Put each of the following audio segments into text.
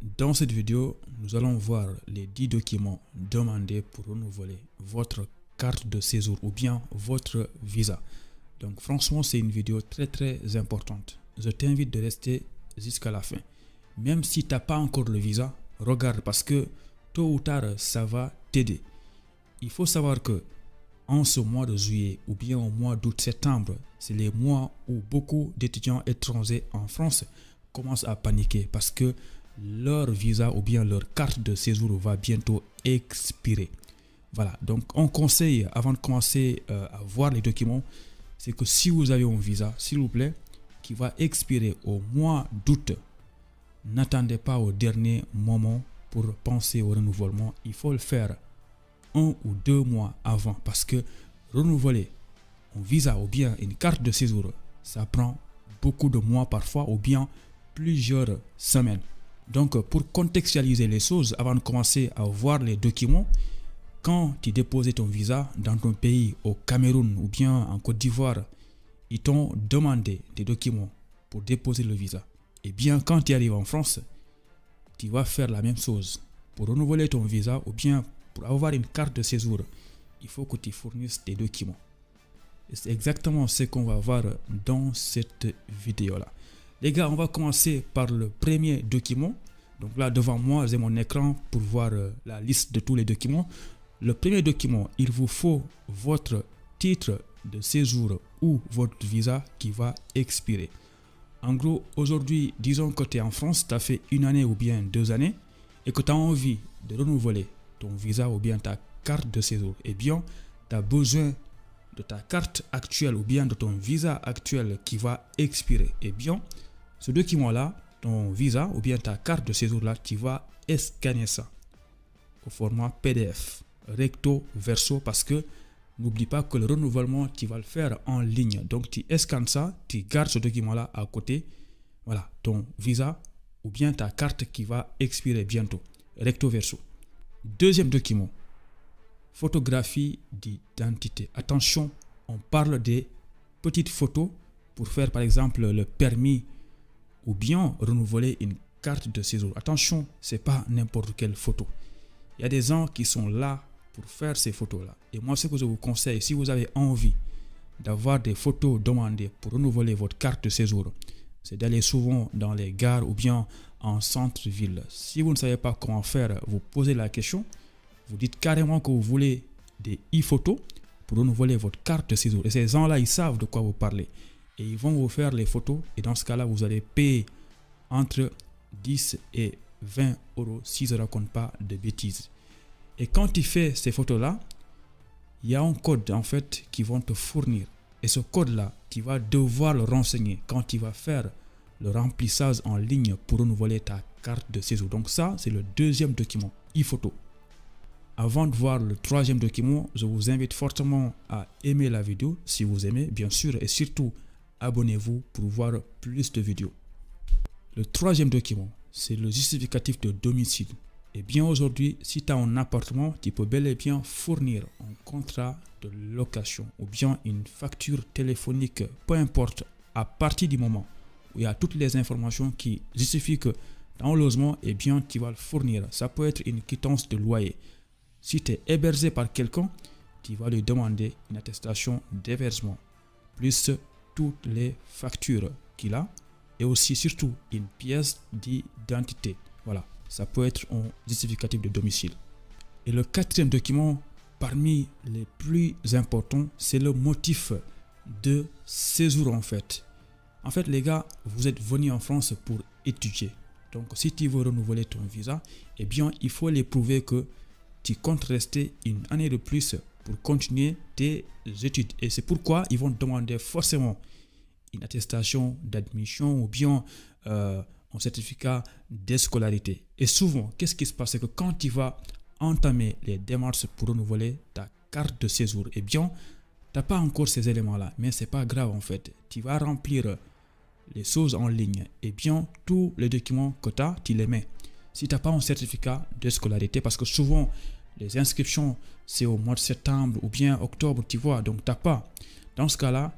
Dans cette vidéo, nous allons voir les 10 documents demandés pour renouveler votre carte de séjour ou bien votre visa. Donc franchement, c'est une vidéo très importante. Je t'invite de rester jusqu'à la fin. Même si tu n'as pas encore le visa, regarde parce que tôt ou tard, ça va t'aider. Il faut savoir que en ce mois de juillet ou bien au mois d'août-septembre, c'est les mois où beaucoup d'étudiants étrangers en France commencent à paniquer parce que leur visa ou bien leur carte de séjour va bientôt expirer. Voilà, donc on conseille avant de commencer à voir les documents, c'est que si vous avez un visa, s'il vous plaît, qui va expirer au mois d'août, n'attendez pas au dernier moment pour penser au renouvellement. Il faut le faire 1 ou 2 mois avant parce que renouveler un visa ou bien une carte de séjour, ça prend beaucoup de mois parfois ou bien plusieurs semaines. Donc, pour contextualiser les choses, avant de commencer à voir les documents, quand tu déposes ton visa dans ton pays, au Cameroun ou bien en Côte d'Ivoire, ils t'ont demandé des documents pour déposer le visa. Et bien, quand tu arrives en France, tu vas faire la même chose. Pour renouveler ton visa ou bien pour avoir une carte de séjour, il faut que tu fournisses des documents. Et c'est exactement ce qu'on va voir dans cette vidéo-là. Les gars, on va commencer par le premier document. Donc là, devant moi, j'ai mon écran pour voir la liste de tous les documents. Le premier document, il vous faut votre titre de séjour ou votre visa qui va expirer. En gros, aujourd'hui, disons que tu es en France, tu as fait 1 année ou bien 2 années et que tu as envie de renouveler ton visa ou bien ta carte de séjour. Eh bien, tu as besoin de ta carte actuelle ou bien de ton visa actuel qui va expirer. Eh bien, ce document-là, ton visa ou bien ta carte de séjour-là, tu vas scanner ça au format PDF, recto verso, parce que n'oublie pas que le renouvellement, tu vas le faire en ligne. Donc, tu scannes ça, tu gardes ce document-là à côté. Voilà, ton visa ou bien ta carte qui va expirer bientôt, recto verso. Deuxième document, photographie d'identité. Attention, on parle des petites photos pour faire par exemple le permis ou bien renouveler une carte de séjour. Attention, c'est pas n'importe quelle photo. Il y a des gens qui sont là pour faire ces photos-là. Et moi, ce que je vous conseille, si vous avez envie d'avoir des photos demandées pour renouveler votre carte de séjour, c'est d'aller souvent dans les gares ou bien en centre-ville. Si vous ne savez pas comment faire, vous posez la question. Vous dites carrément que vous voulez des e-photos pour renouveler votre carte de séjour. Et ces gens-là, ils savent de quoi vous parlez. Et ils vont vous faire les photos. Et dans ce cas-là, vous allez payer entre 10 et 20 euros si je ne raconte pas de bêtises. Et quand tu fais ces photos-là, il y a un code en fait qui vont te fournir. Et ce code-là, tu vas devoir le renseigner quand tu vas faire le remplissage en ligne pour renouveler ta carte de séjour. Donc ça, c'est le deuxième document, e-photo. Avant de voir le troisième document, je vous invite fortement à aimer la vidéo si vous aimez, bien sûr, et surtout abonnez-vous pour voir plus de vidéos. Le troisième document, c'est le justificatif de domicile. Et bien aujourd'hui, si tu as un appartement, tu peux bel et bien fournir un contrat de location ou bien une facture téléphonique, peu importe, à partir du moment où il y a toutes les informations qui justifient que ton logement, eh bien, tu vas le fournir. Ça peut être une quittance de loyer. Si tu es hébergé par quelqu'un, tu vas lui demander une attestation d'hébergement, plus toutes les factures qu'il a et aussi surtout une pièce d'identité. Voilà, ça peut être un justificatif de domicile. Et le quatrième document, parmi les plus importants, c'est le motif de séjour en fait. En fait, les gars, vous êtes venus en France pour étudier. Donc, si tu veux renouveler ton visa, eh bien, il faut les prouver que tu comptes rester 1 année de plus pour continuer tes études. Et c'est pourquoi ils vont te demander forcément une attestation d'admission ou bien un certificat de scolarité. Et souvent, qu'est-ce qui se passe? C'est que quand tu vas entamer les démarches pour renouveler ta carte de séjour, eh bien, tu n'as pas encore ces éléments-là. Mais ce n'est pas grave en fait. Tu vas remplir les choses en ligne. Et bien, tous les documents que tu as, tu les mets. Si tu n'as pas un certificat de scolarité, parce que souvent, les inscriptions, c'est au mois de septembre ou bien octobre, tu vois, donc tu n'as pas. Dans ce cas-là,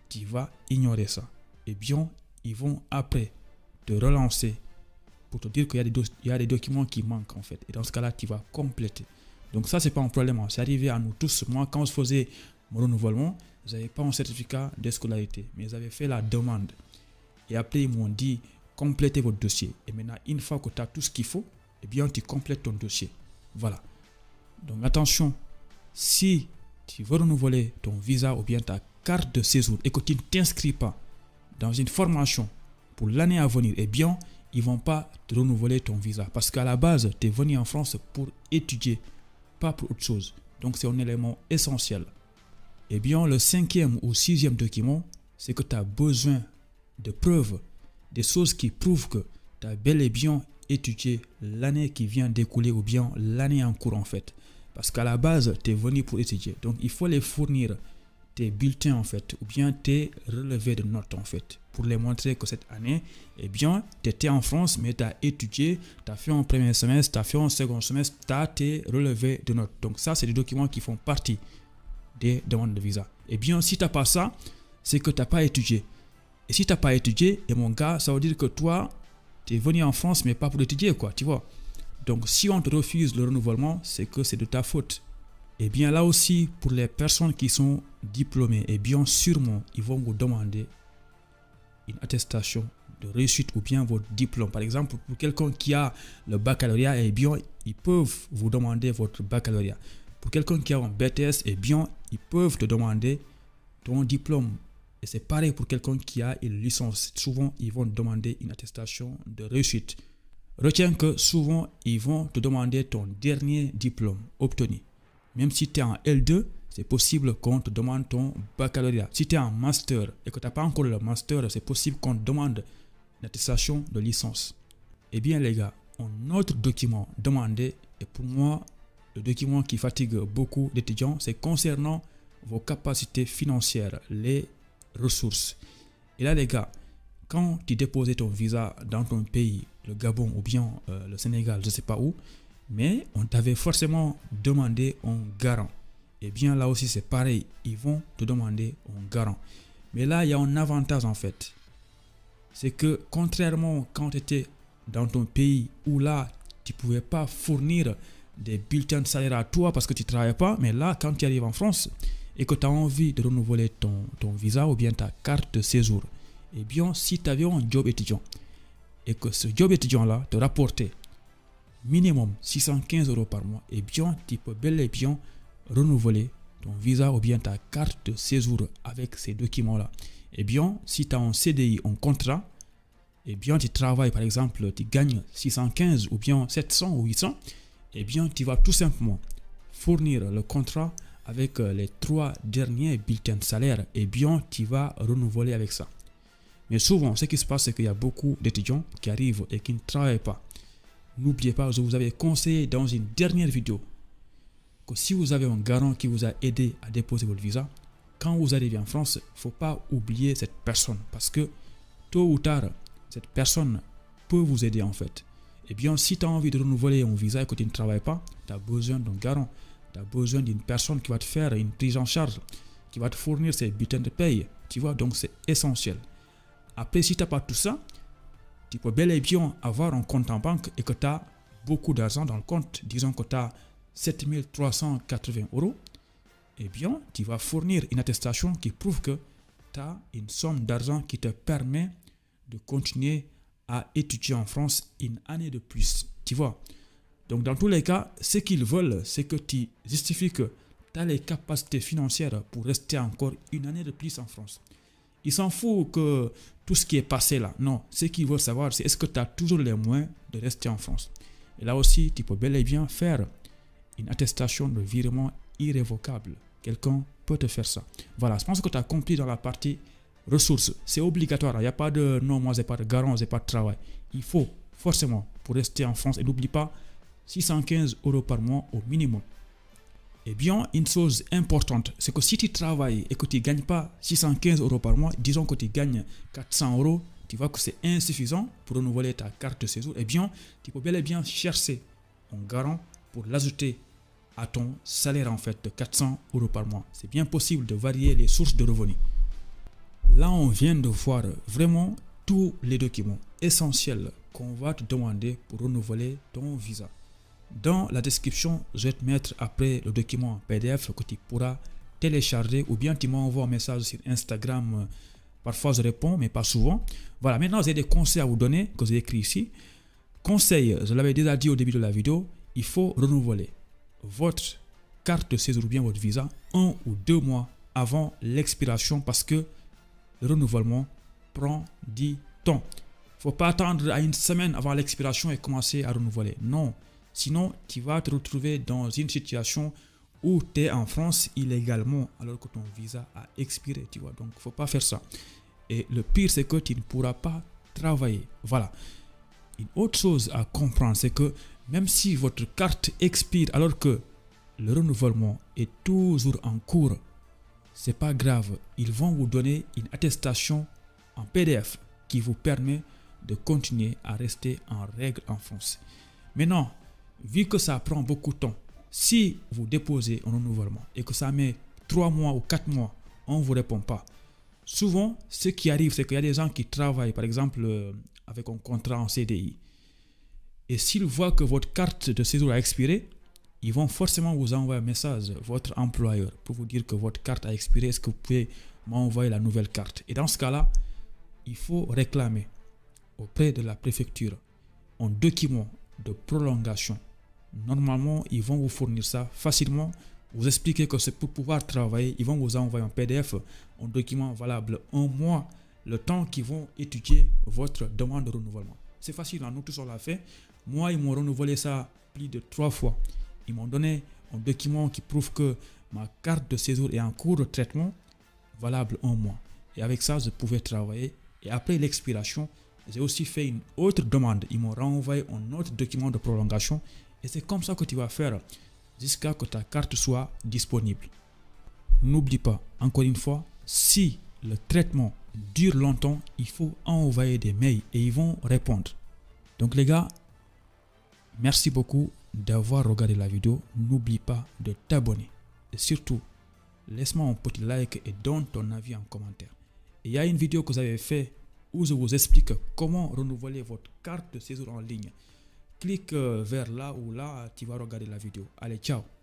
tu vas ignorer ça. Eh bien, ils vont après te relancer pour te dire qu'il y a des documents qui manquent en fait. Et dans ce cas-là, tu vas compléter. Donc ça, c'est pas un problème. C'est arrivé à nous tous. Moi, quand je faisais mon renouvellement, je n'avais pas un certificat de scolarité, mais j'avais fait la demande. Et après, ils m'ont dit, complétez votre dossier. Et maintenant, une fois que tu as tout ce qu'il faut, eh bien, tu complètes ton dossier. Voilà. Donc attention, si tu veux renouveler ton visa ou bien ta carte de séjour et que tu ne t'inscris pas dans une formation pour l'année à venir, eh bien, ils ne vont pas te renouveler ton visa. Parce qu'à la base, tu es venu en France pour étudier, pas pour autre chose. Donc, c'est un élément essentiel. Eh bien, le 5e ou 6e document, c'est que tu as besoin de preuves, des choses qui prouvent que tu as bel et bien étudié l'année qui vient d'écouler ou bien l'année en cours en fait. Parce qu'à la base, tu es venu pour étudier. Donc, il faut les fournir, tes bulletins en fait, ou bien tes relevés de notes en fait, pour les montrer que cette année, eh bien, tu étais en France, mais tu as étudié, tu as fait un premier semestre, tu as fait un second semestre, tu as tes relevés de notes. Donc, ça, c'est des documents qui font partie des demandes de visa. Eh bien, si tu n'as pas ça, c'est que tu n'as pas étudié. Et si tu n'as pas étudié, et mon gars, ça veut dire que toi, tu es venu en France, mais pas pour étudier, quoi, tu vois. Donc, si on te refuse le renouvellement, c'est que c'est de ta faute. Et bien, là aussi, pour les personnes qui sont diplômées, et bien sûrement, ils vont vous demander une attestation de réussite ou bien votre diplôme. Par exemple, pour quelqu'un qui a le baccalauréat, eh bien, ils peuvent vous demander votre baccalauréat. Pour quelqu'un qui a un BTS, eh bien, ils peuvent te demander ton diplôme. Et c'est pareil pour quelqu'un qui a une licence. Souvent, ils vont demander une attestation de réussite. Retiens que souvent, ils vont te demander ton dernier diplôme obtenu. Même si tu es en L2, c'est possible qu'on te demande ton baccalauréat. Si tu es en master et que tu n'as pas encore le master, c'est possible qu'on te demande une attestation de licence. Eh bien, les gars, un autre document demandé, et pour moi, le document qui fatigue beaucoup d'étudiants, c'est concernant vos capacités financières, les ressources. Et là, les gars, quand tu déposais ton visa dans ton pays, le Gabon ou bien le Sénégal, je ne sais pas où, mais on t'avait forcément demandé un garant. Et bien là aussi, c'est pareil, ils vont te demander un garant. Mais là, il y a un avantage en fait. C'est que contrairement quand tu étais dans ton pays où là, tu ne pouvais pas fournir des bulletins de salaire à toi parce que tu ne travaillais pas, mais là, quand tu arrives en France et que tu as envie de renouveler ton visa ou bien ta carte de séjour, eh bien, si tu avais un job étudiant et que ce job étudiant-là te rapportait minimum 615 € par mois, eh bien, tu peux bel et bien renouveler ton visa ou bien ta carte de séjour avec ces documents-là. Eh bien, si tu as un CDI, un contrat, eh bien, tu travailles, par exemple, tu gagnes 615 ou bien 700 ou 800, eh bien, tu vas tout simplement fournir le contrat avec les 3 derniers bulletins de salaire, eh bien, tu vas renouveler avec ça. Mais souvent, ce qui se passe, c'est qu'il y a beaucoup d'étudiants qui arrivent et qui ne travaillent pas. N'oubliez pas, je vous avais conseillé dans une dernière vidéo que si vous avez un garant qui vous a aidé à déposer votre visa, quand vous arrivez en France, il ne faut pas oublier cette personne parce que tôt ou tard, cette personne peut vous aider en fait. Eh bien, si tu as envie de renouveler un visa et que tu ne travailles pas, tu as besoin d'un garant. Tu as besoin d'une personne qui va te faire une prise en charge, qui va te fournir ses bulletins de paye. Tu vois, donc c'est essentiel. Après, si tu n'as pas tout ça, tu peux bel et bien avoir un compte en banque et que tu as beaucoup d'argent dans le compte. Disons que tu as 7 380 €. Eh bien, tu vas fournir une attestation qui prouve que tu as une somme d'argent qui te permet de continuer à étudier en France une année de plus. Tu vois. Donc, dans tous les cas, ce qu'ils veulent, c'est que tu justifies que tu as les capacités financières pour rester encore une année de plus en France. Ils s'en foutent que tout ce qui est passé là. Non, ce qu'ils veulent savoir, c'est est-ce que tu as toujours les moyens de rester en France. Et là aussi, tu peux bel et bien faire une attestation de virement irrévocable. Quelqu'un peut te faire ça. Voilà, je pense que tu as compris dans la partie ressources. C'est obligatoire. Il n'y a pas de non, moi, j'ai pas de garant, j'ai pas de travail. Il faut forcément, pour rester en France, et n'oublie pas, 615 € par mois au minimum. Eh bien, une chose importante, c'est que si tu travailles et que tu ne gagnes pas 615 € par mois, disons que tu gagnes 400 €, tu vois que c'est insuffisant pour renouveler ta carte de séjour, eh bien, tu peux bel et bien chercher un garant pour l'ajouter à ton salaire en fait de 400 € par mois. C'est bien possible de varier les sources de revenus. Là, on vient de voir vraiment tous les documents essentiels qu'on va te demander pour renouveler ton visa. Dans la description, je vais te mettre après le document PDF que tu pourras télécharger, ou bien tu m'envoies un message sur Instagram. Parfois je réponds, mais pas souvent. Voilà, maintenant j'ai des conseils à vous donner que j'ai écrit ici. Conseil, je l'avais déjà dit au début de la vidéo, il faut renouveler votre carte de séjour ou bien votre visa 1 ou 2 mois avant l'expiration, parce que le renouvellement prend du temps. Il ne faut pas attendre à une semaine avant l'expiration et commencer à renouveler. Non, sinon tu vas te retrouver dans une situation où tu es en France illégalement alors que ton visa a expiré, tu vois. Donc, il ne faut pas faire ça. Et le pire, c'est que tu ne pourras pas travailler. Voilà. Une autre chose à comprendre, c'est que même si votre carte expire alors que le renouvellement est toujours en cours, c'est pas grave. Ils vont vous donner une attestation en PDF qui vous permet de continuer à rester en règle en France. Maintenant, vu que ça prend beaucoup de temps, si vous déposez un renouvellement et que ça met 3 mois ou 4 mois, on ne vous répond pas. Souvent, ce qui arrive, c'est qu'il y a des gens qui travaillent, par exemple, avec un contrat en CDI. Et s'ils voient que votre carte de séjour a expiré, ils vont forcément vous envoyer un message, votre employeur, pour vous dire que votre carte a expiré. Est-ce que vous pouvez m'envoyer la nouvelle carte? Et dans ce cas-là, il faut réclamer auprès de la préfecture un document de prolongation. Normalement, ils vont vous fournir ça facilement. Vous expliquez que c'est pour pouvoir travailler. Ils vont vous envoyer un PDF, un document valable 1 mois, le temps qu'ils vont étudier votre demande de renouvellement. C'est facile, hein? Nous tous on l'a fait. Moi, ils m'ont renouvelé ça plus de 3 fois. Ils m'ont donné un document qui prouve que ma carte de séjour est en cours de traitement, valable 1 mois. Et avec ça, je pouvais travailler. Et après l'expiration, j'ai aussi fait une autre demande. Ils m'ont renvoyé un autre document de prolongation. Et c'est comme ça que tu vas faire jusqu'à ce que ta carte soit disponible. N'oublie pas, encore une fois, si le traitement dure longtemps, il faut envoyer des mails et ils vont répondre. Donc les gars, merci beaucoup d'avoir regardé la vidéo. N'oublie pas de t'abonner. Et surtout, laisse-moi un petit like et donne ton avis en commentaire. Et il y a une vidéo que j'avais fait où je vous explique comment renouveler votre carte de séjour en ligne. Clique vers là ou là, tu vas regarder la vidéo. Allez, ciao!